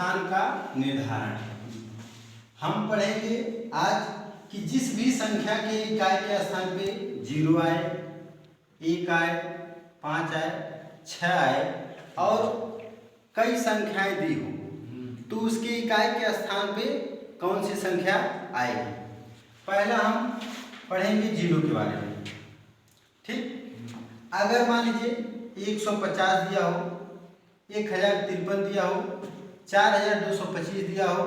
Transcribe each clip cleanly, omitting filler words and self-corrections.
स्थान का निर्धारण। हम पढ़ेंगे आज कि जिस भी संख्या के इकाई के स्थान पे 0 आए, 1 आए, 5 आए, 6 आए और कई संख्याएं दी हो तो उसकी इकाई के स्थान पे कौन सी संख्या आएगी। पहला हम पढ़ेंगे 0 के बारे में। ठीक, अगर मान लीजिए 150 दिया हो, 1053 दिया हो, 4225 दिया हो,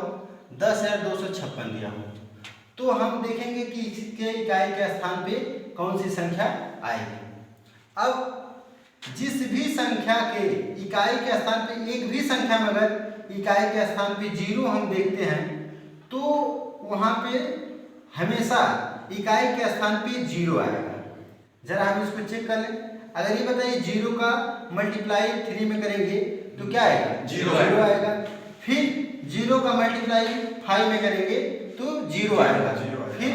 10256 दिया हो, तो हम देखेंगे कि इसके इकाई के स्थान पे कौन सी संख्या आएगी। अब जिस भी संख्या के इकाई के स्थान पे एक भी संख्या में अगर इकाई के स्थान पे 0 हम देखते हैं तो वहाँ पे हमेशा इकाई के स्थान पे 0 आएगा। जरा हम इसको चेक कर लें। अगर ये बताइए 0 का मल्टीप्लाई 3 में करेंगे तो क्या आएगा? 0 आएगा। फिर 0 का मल्टीप्लाई 5 में करेंगे तो 0 आएगा। फिर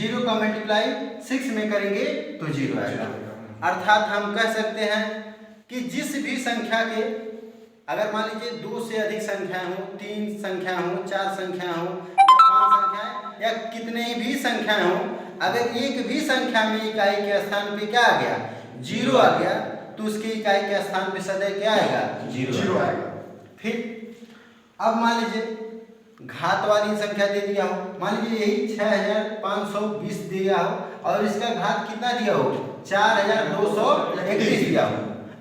0 का मल्टीप्लाई 6 में करेंगे तो 0 आएगा। अर्थात हम कह सकते हैं कि जिस भी संख्या के अगर मान लीजिए 2 से अधिक संख्याएं हो, 3 संख्या हो, 4 संख्या हो या 5 संख्याएं या कितने भी संख्याएं हो, अगर एक भी संख्या में इकाई के स्थान पे क्या आ गया? 0 आ गया तो उसकी इकाई के स्थान पे सदैव क्या आएगा? 0 आएगा। फिर अब मान लीजिए घात वाली संख्या दे दिया हो, मान लीजिए यही 6520 दिया हो और इसका घात कितना दिया हो? 4231 दिया हो।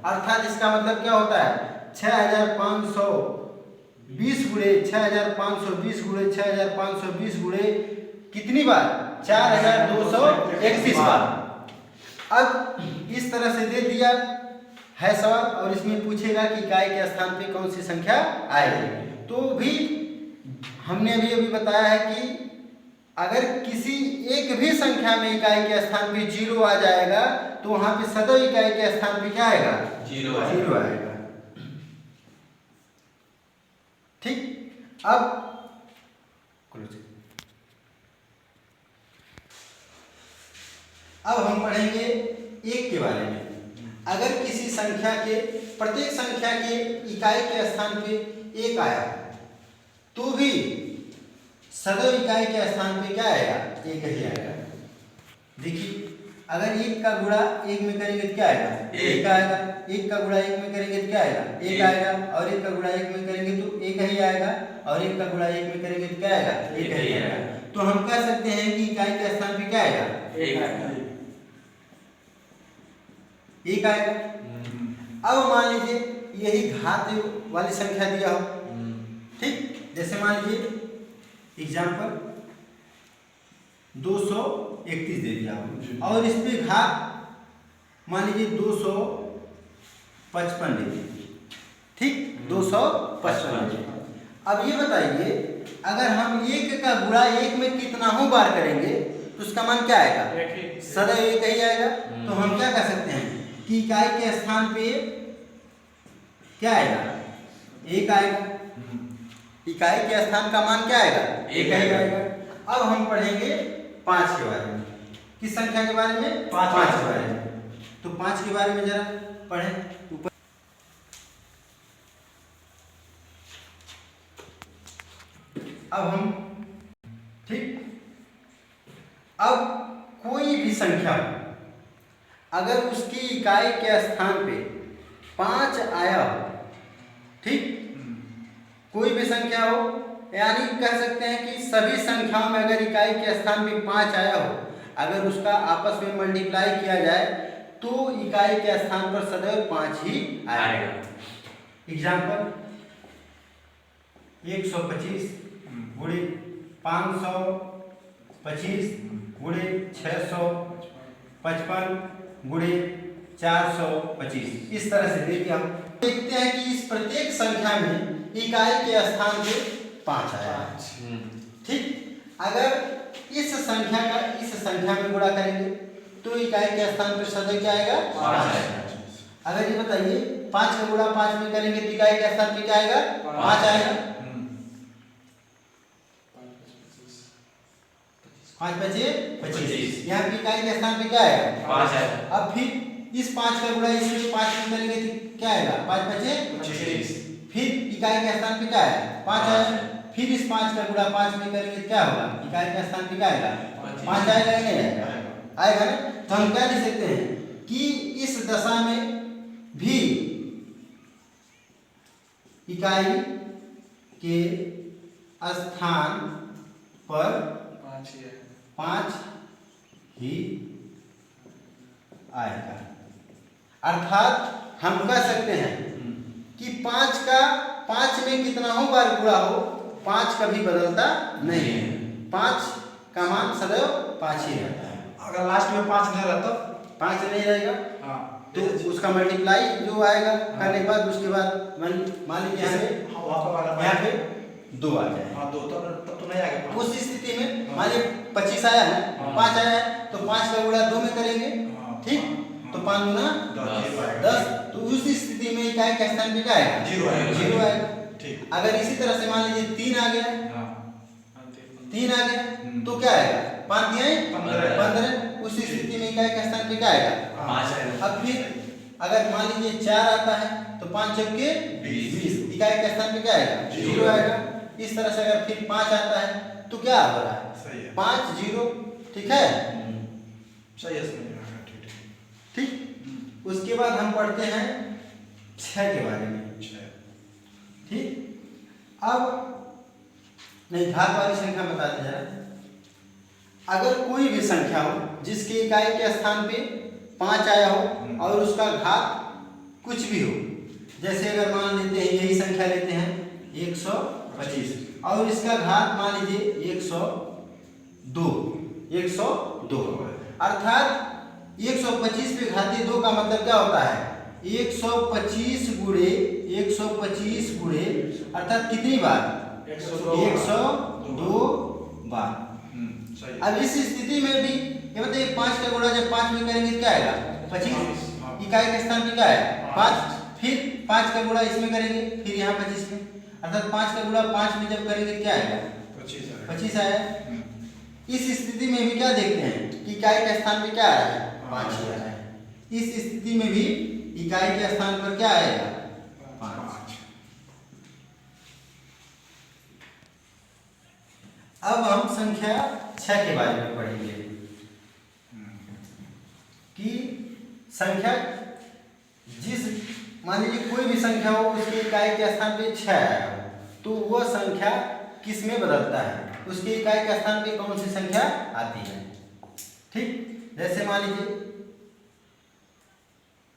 अर्थात इसका मतलब क्या होता है? 6520 गुणे 6520 गुणे 6520 गुणे कितनी बार? 4231 बार। अब इस तरह से दे दिया है सवाल और इसमें पूछेगा कि इकाई के स्थान पे कौन सी संख्या आएगी। तो भी हमने अभी बताया है कि अगर किसी एक भी संख्या में इकाई के स्थान पे 0 आ जाएगा तो वहां पे सदैव इकाई के स्थान पे क्या आएगा? 0 आएगा। ठीक, अब हम पढ़ेंगे 1 के बारे में। अगर किसी संख्या के प्रत्येक संख्या के इकाई के स्थान पे 1 आया तो भी सदैव इकाई के स्थान पे क्या आएगा? 1 ही आएगा। देखिए अगर 1 का गुणा 1 में करेंगे तो क्या आएगा? 1 आएगा। 1 का गुणा 1 में करेंगे तो क्या आएगा? 1 आएगा। और 1 का गुणा 1 में करेंगे तो 1 ही आएगा। और 1 का गुणा 1 में करेंगे तो क्या आएगा? 1 ही आएगा। तो हम कह सकते हैं कि इकाई के स्थान पे क्या आएगा? 1 आएगा। 1 आएगा। अब मान लीजिए यही घात वाली संख्या दिया हो, ठीक, जैसे मान लीजिए एग्जाम्पल 231 दे दिया हो और इस पे घात मान लीजिए 255 दे दिया, ठीक, 255। अब ये बताइए अगर हम 1 का गुणा 1 में कितना हो बार करेंगे तो उसका मान क्या आएगा? सदैव 1 ही आएगा। तो हम क्या कह सकते हैं कि इकाई के स्थान पे क्या आएगा? 1 आएगा। इकाई के स्थान का मान क्या आएगा? 1 ही आएगा। अब हम पढ़ेंगे 5 के बारे में। किस संख्या के बारे में? 5 के बारे में। तो 5 के बारे में जरा पढ़ें ऊपर। अब हम ठीक, अब कोई भी संख्या अगर उसकी इकाई के स्थान पे 5 आया हो, ठीक, कोई भी संख्या हो, यानी कह सकते हैं कि सभी संख्याओं में अगर इकाई के स्थान पे 5 आया हो, अगर उसका आपस में मल्टीप्लाई किया जाए तो इकाई के स्थान पर सदैव 5 ही आएगा। एग्जाम्पल 125 गुणे 525 गुणे 655 गुणे 425, इस तरह से देखिए हम देखते हैं कि इस प्रत्येक संख्या में इकाई के स्थान पे 5 आया। ठीक, अगर इस संख्या में गुणा करेंगे तो इकाई के स्थान पर सदैव क्या आएगा? 5 आएगा। अगर ये बताइए 5 का गुणा 5 में करेंगे तो इकाई के स्थान पे क्या आएगा? 5 आएगा। 5 बचे 25, यहाँ की इकाई के स्थान पे क्या आएगा? 5 आएगा। अब फिर इस 5 का गुणा इसमें 5 में करेंगे तो क्या आएगा? 5 बचे 25। फिर इकाई के स्थान पे क्या है 5 आया, फिर इस 5 का गुणा 5 में करेंगे क्या होगा, इकाई के स्थान पे क्या आएगा 5 आएगा या नहीं आएगा, आएगा ना। तो हम क्या लिख सकते हैं कि इस दशा में भी इकाई के स्थान पर 5 ही आएगा। अर्थात हम कह सकते हैं कि 5 का 5 में कितना हो बार गुणा हो 5 कभी बदलता नहीं है, 5 का मान सदैव 5 ही रहता है। अगर लास्ट में 5 नहीं रहता 5 नहीं रहेगा हाँ तो उसका मल्टीप्लाई जो आएगा करने के बाद उसके बाद मान लीजिए यहाँ पे 2 आ जाए, हाँ 2 तब तो नहीं आएगा। उस स्थिति में मान लीजिए 25 आया है 5 आया है तो 5 का गुणा 2 में करेंगे, ठीक, तो 5 गुना 10, तो उस स्थिति में इकाई का स्थान पे क्या आएगा 0 आएगा। ठीक, अगर इसी तरह से मान लीजिए 3 आ गया, 3 आ गया तो क्या आएगा 5 दिया 15, उस स्थिति में इकाई का स्थान पे क्या आएगा 5 आएगा। अब फिर अगर मान लीजिए 4 आता है तो 5 चौके 20, इकाई का स्थान पे क्या आएगा 0 आएगा। इस तरह से अगर फिर 5 आता है तो क्या हो रहा है सही है 5 0, ठीक है, सही है ठीक। उसके बाद हम पढ़ते हैं 6 के बारे में, ठीक। अब नहीं घात वाली संख्या बताते जरा। अगर कोई भी संख्या हो जिसके इकाई के स्थान पे 5 आया हो और उसका घात कुछ भी हो, जैसे अगर मान लेते हैं यही संख्या लेते हैं 125 और इसका घात मान लीजिए 102, अर्थात 125 पे घातीय 2 का मतलब क्या होता है 125 गुणे 125 गुणे अर्थात कितनी बार 102 बार। अब इस स्थिति में भी ये बताइए 5 का गुणा जब 5 में करेंगे क्या आएगा 25, इकाई के स्थान पे क्या है 5, फिर 5 का गुणा इसमें करेंगे फिर यहाँ 25 में, अर्थात 5 का गुणा 5 में जब करेंगे क्या आएगा 25 आया। इस स्थिति में भी क्या देखते हैं कि इकाई के स्थान पे क्या आ रहा है 5 ही आ रहा है। इस स्थिति में भी इकाई के स्थान पर क्या आएगा 5। अब हम संख्या 6 के बारे में पढ़ेंगे कि संख्या जिस मान लीजिए कोई भी संख्या हो उसकी इकाई के स्थान पे 6 आया हो तो वह संख्या किस में बदलता है, उसकी इकाई के स्थान पे कौन सी संख्या आती है, ठीक। जैसे मान लीजिए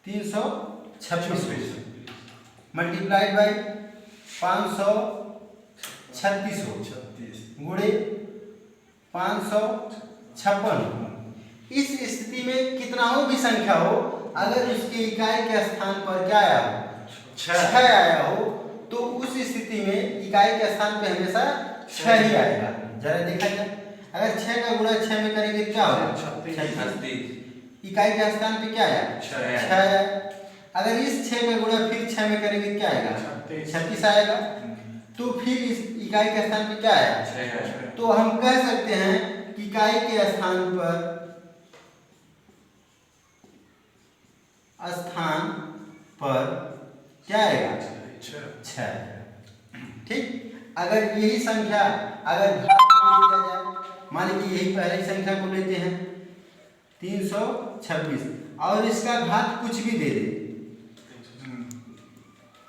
326 मल्टीप्लाइड बाई 536 गुणे 556। इस स्थिति में कितना हो भी संख्या हो अगर उसकी इकाई के स्थान पर क्या आया हो 6 आया हो तो उस स्थिति में इकाई के स्थान पे हमेशा 6 ही आएगा। जरा देखा जाए अगर 6 का गुणा 6 में करेंगे क्या होगा 36, इकाई के स्थान पे क्या आया 6 आया। अगर इस 6 का गुणा फिर 6 में करेंगे क्या आएगा 36 आएगा, तो फिर इस इकाई के स्थान पे क्या आया, तो हम कह सकते हैं कि इकाई के स्थान पर क्या आएगा 6, ठीक। अगर यही संख्या अगर घात को ले लिया जाए, मान लीजिए यही पहली संख्या को लेते हैं 326 और इसका घात कुछ भी दे दे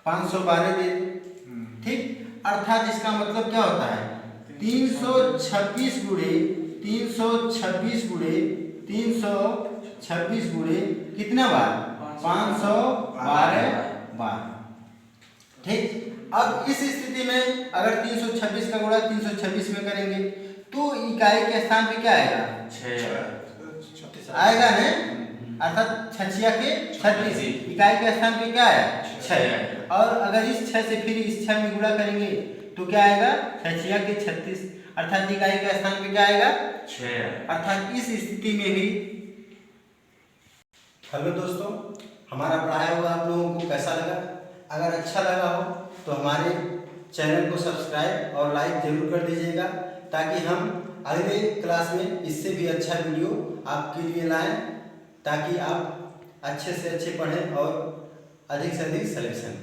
512 दे दे, ठीक। अर्थात इसका मतलब क्या होता है 326 गुणे 326 गुणे 326 गुणे कितना बार 512 बार, ठीक। अब इस स्थिति में अगर 326 का गुणा 326 में करेंगे तो इकाई के स्थान पे क्या आएगा 6 आएगा ना, अर्थात 6 के 36 इकाई के स्थान पे क्या है 6, और अगर इस 6 से फिर इस 6 में गुणा करेंगे तो क्या आएगा 6 के 36, अर्थात इकाई के स्थान पे क्या आएगा 6। अर्थात इस स्थिति में भी। हेलो दोस्तों, हमारा पढ़ाया हुआ आप लोगों को कैसा लगा? अगर अच्छा लगा हो तो हमारे चैनल को सब्सक्राइब और लाइक जरूर कर दीजिएगा ताकि हम अगले क्लास में इससे भी अच्छा वीडियो आपके लिए लाएं, ताकि आप अच्छे से अच्छे पढ़ें और अधिक से अधिक सलेक्शन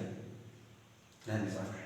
लें। धन्यवाद।